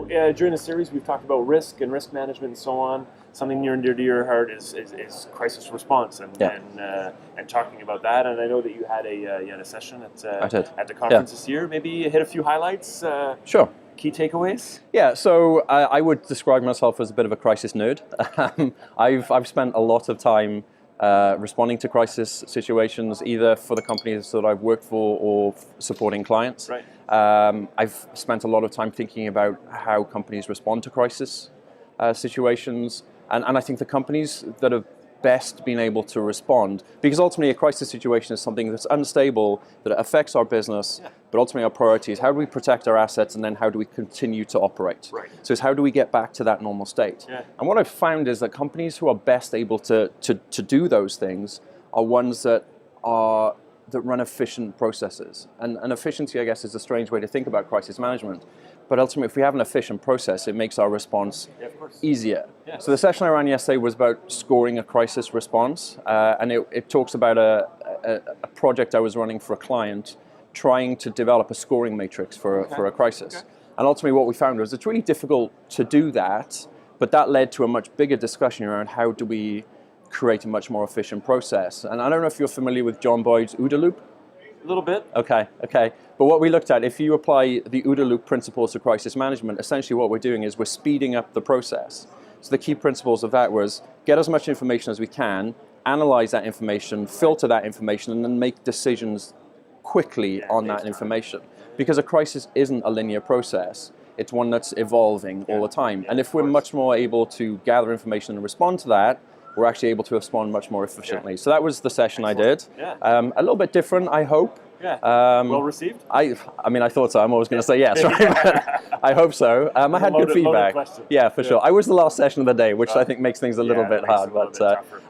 during the series, we've talked about risk and risk management and so on. Something near and dear to your heart is crisis response and talking about that. And I know that you had a session at the conference this year. Maybe hit a few highlights. Sure. Key takeaways? Yeah, so I would describe myself as a bit of a crisis nerd. I've spent a lot of time responding to crisis situations, either for the companies that I've worked for or supporting clients. Right. I've spent a lot of time thinking about how companies respond to crisis situations, and I think the companies that have best been able to respond, because ultimately a crisis situation is something that's unstable, that affects our business, but ultimately our priority is how do we protect our assets and then how do we continue to operate. Right. So it's how do we get back to that normal state. Yeah. And what I've found is that companies who are best able to do those things are ones that run efficient processes. And efficiency, I guess, is a strange way to think about crisis management. But ultimately, if we have an efficient process, it makes our response easier. Yeah. So the session I ran yesterday was about scoring a crisis response. And it talks about a project I was running for a client trying to develop a scoring matrix for a crisis. Okay. And ultimately what we found was it's really difficult to do that, but that led to a much bigger discussion around how do we create a much more efficient process. And I don't know if you're familiar with John Boyd's OODA loop. A little bit. Okay. But what we looked at, if you apply the OODA loop principles to crisis management, essentially what we're doing is we're speeding up the process. So the key principles of that was get as much information as we can, analyze that information, filter that information, and then make decisions quickly on that information. Because a crisis isn't a linear process. It's one that's evolving all the time. And if we're much more able to gather information and respond to that, we're actually able to respond much more efficiently. So that was the session I did. A little bit different, I hope. Well received? I mean, I thought so. I'm always going to say yes, right? But I hope so. I had good feedback. Yeah, for sure. I was the last session of the day, which I think makes things a little bit hard. But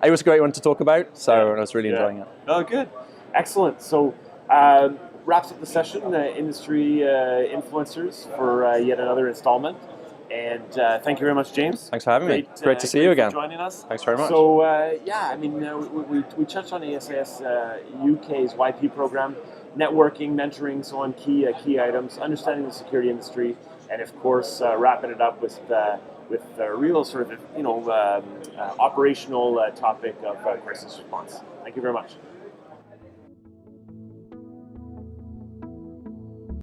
it was a great one to talk about, so I was really enjoying it. Oh, good. Excellent. So wraps up the session, industry influencers for yet another installment. And thank you very much, James. Thanks for having me. Great to see you again. Joining us. Thanks very much. So I mean, we touched on ASIS UK's YP program, networking, mentoring, so on key items, understanding the security industry, and of course wrapping it up with a real sort of operational topic of crisis response. Thank you very much.